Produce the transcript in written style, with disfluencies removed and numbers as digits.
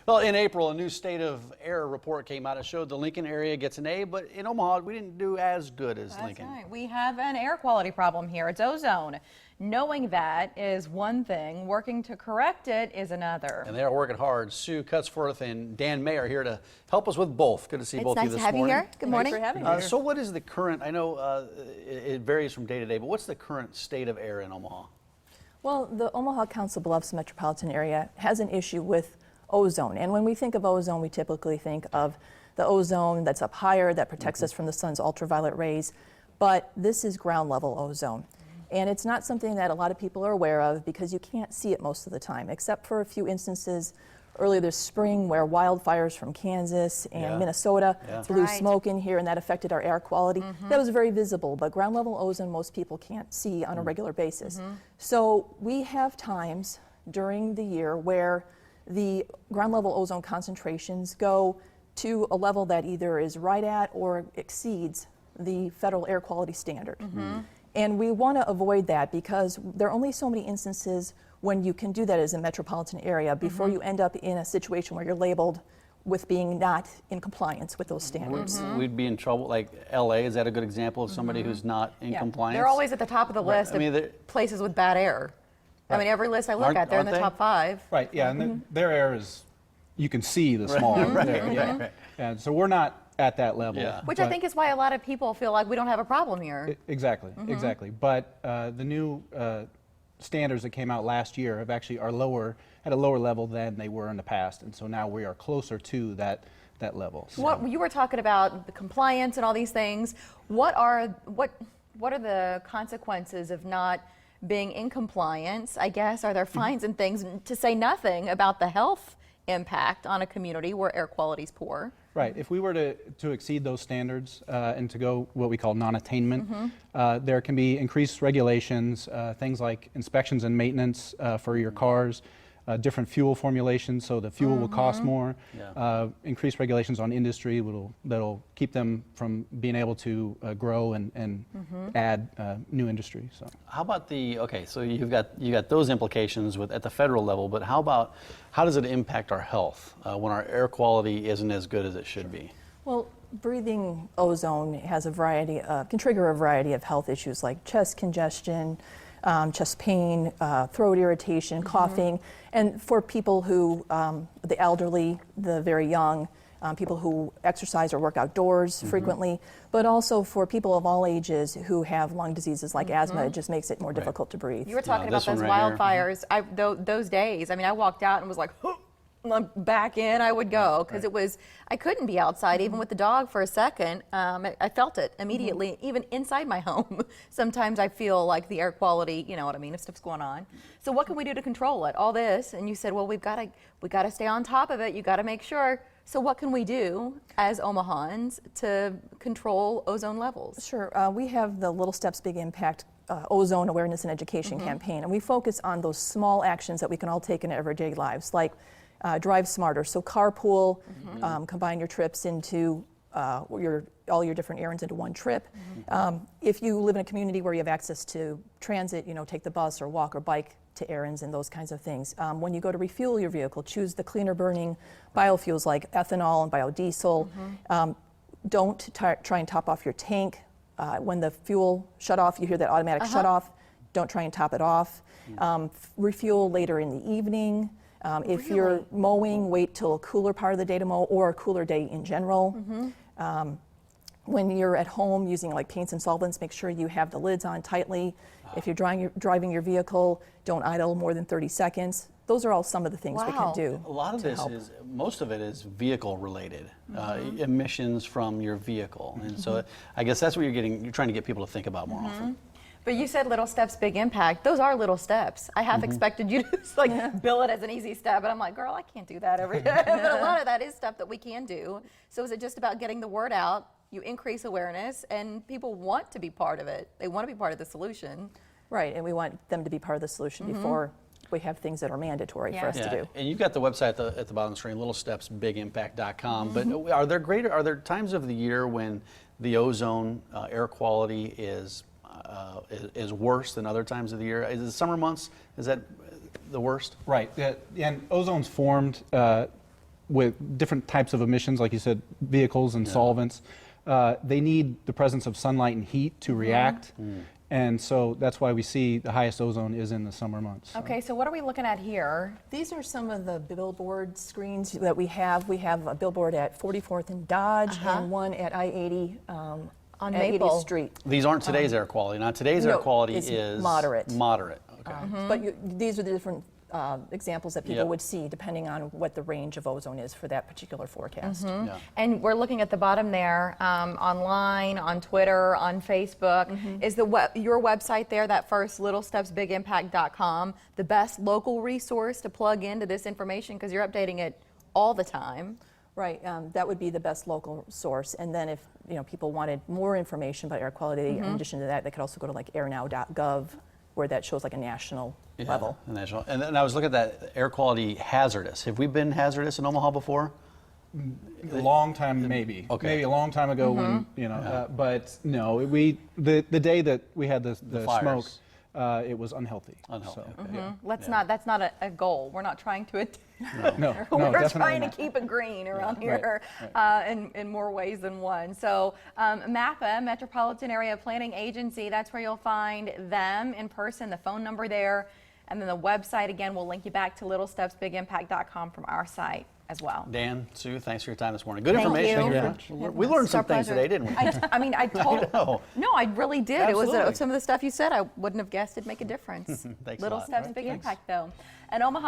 Well, in April, a new state of air report came out. It showed the Lincoln area gets an A, but in Omaha, we didn't do as good as Lincoln. That's right. We have an air quality problem here. It's ozone. Knowing that is one thing. Working to correct it is another. And they are working hard. Sue Cutsforth and Dan May are here to help us with both. Good to see both of you this morning. It's nice to have you here. Good morning. Thanks for having me. So what is the current, I know it varies from day to day, but what's the current state of air in Omaha? Well, the Omaha-Council Bluffs metropolitan area has an issue with ozone. And when we think of ozone, we typically think of the ozone that's up higher that protects us from the sun's ultraviolet rays. But this is ground level ozone. And it's not something that a lot of people are aware of because you can't see it most of the time, except for a few instances earlier this spring where wildfires from Kansas and Minnesota blew smoke in here, and that affected our air quality. That was very visible, but ground level ozone most people can't see on a regular basis. So we have times during the year where the ground level ozone concentrations go to a level that either is right at or exceeds the federal air quality standard. And we want to avoid that because there are only so many instances when you can do that as a metropolitan area before you end up in a situation where you're labeled with being not in compliance with those standards. We'd be in trouble, like LA, is that a good example of somebody who's not in compliance? They're always at the top of the list of places with bad air. I mean, every list I look at, they're in the top 5. Right, yeah, and their air is, you can see the smog there. And so we're not at that level. Which I think is why a lot of people feel like we don't have a problem here. Exactly, exactly. But the new standards that came out last year have actually are lower, at a lower level than they were in the past, and so now we are closer to that level. So. What you were talking about, the compliance and all these things. What are the consequences of not being in compliance? I guess are there fines and things, to say nothing about the health impact on a community where air quality is poor? Right. If we were to exceed those standards and to go what we call non-attainment, there can be increased regulations, things like inspections and maintenance for your cars, different fuel formulations, so the fuel will cost more, increased regulations on industry that'll keep them from being able to grow and add new industry. So how about so you got those implications at the federal level, but how does it impact our health when our air quality isn't as good as it should be? Well, breathing ozone has can trigger a variety of health issues like chest congestion, chest pain, throat irritation, coughing, and for people who, the elderly, the very young, people who exercise or work outdoors frequently, but also for people of all ages who have lung diseases like asthma, it just makes it more difficult to breathe. You were talking about those wildfires. Those days, I mean, I walked out and was like, back in I would go because I couldn't be outside even with the dog for a second. I felt it immediately, even inside my home. Sometimes I feel like the air quality, you know what I mean, if stuff's going on. So what can we do to control it? All this, and you said, well, we got to stay on top of it. You got to make sure. So what can we do as Omahans to control ozone levels? Sure, we have the Little Steps Big Impact ozone awareness and education campaign, and we focus on those small actions that we can all take in our everyday lives, like drive smarter. So carpool, combine your trips into all your different errands into one trip. If you live in a community where you have access to transit, take the bus or walk or bike to errands and those kinds of things. When you go to refuel your vehicle, choose the cleaner burning biofuels like ethanol and biodiesel. Don't try and top off your tank. When the fuel shut off, you hear that automatic shut off. Don't try and top it off. Refuel later in the evening. If you're mowing, wait till a cooler part of the day to mow, or a cooler day in general. When you're at home using like paints and solvents, make sure you have the lids on tightly. If you're driving your vehicle, don't idle more than 30 seconds. Those are all some of the things we can do. A lot of this most of it is vehicle related, emissions from your vehicle. And so I guess that's what you're trying to get people to think about more often. But you said little steps, big impact. Those are little steps. I half expected you to just bill it as an easy step, and I'm like, girl, I can't do that every day. But a lot of that is stuff that we can do. So is it just about getting the word out? You increase awareness, and people want to be part of it. They want to be part of the solution. Right, and we want them to be part of the solution before we have things that are mandatory for us to do. And you've got the website at the bottom of the screen, littlestepsbigimpact.com. But are there times of the year when the ozone air quality is worse than other times of the year? Is the summer months, is that the worst? Right, and ozone's formed with different types of emissions, like you said, vehicles and solvents, they need the presence of sunlight and heat to react. And so that's why we see the highest ozone is in the summer months. Okay, so what are we looking at here? These are some of the billboard screens that we have. We have a billboard at 44th and Dodge and one at I-80 On at Maple 80th Street. These aren't today's air quality. Now, today's air No, quality it's is moderate. Moderate. Okay. But these are the different examples that people Yep. would see depending on what the range of ozone is for that particular forecast. Yeah. And we're looking at the bottom there, online, on Twitter, on Facebook. Is your website there, that first littlestepsbigimpact.com, the best local resource to plug into this information because you're updating it all the time? Right, that would be the best local source. And then if people wanted more information about air quality, in addition to that, they could also go to like airnow.gov, where that shows like a national level. The national. And then I was looking at that air quality hazardous. Have we been hazardous in Omaha before? A long time, maybe. Okay. Maybe a long time ago when, but no, the day that we had the fires. smoke, it was unhealthy. Unhealthy. So, Okay. yeah. That's not a goal. We're not trying to No, we're definitely trying not. to keep it green around Right, here in more ways than one. So MAPA, Metropolitan Area Planning Agency, that's where you'll find them in person, the phone number there, and then the website, again, we'll link you back to littlestepsbigimpact.com from our site as well. Dan, Sue, thanks for your time this morning. Good Thank information. you. Thank you very much. We learned It's our some things pleasure. today, didn't we? I told know. No, I really did. It Absolutely. was some of the stuff you said I wouldn't have guessed it'd make a difference. Thanks a Little lot. steps, Right, big thanks. impact though. And Omaha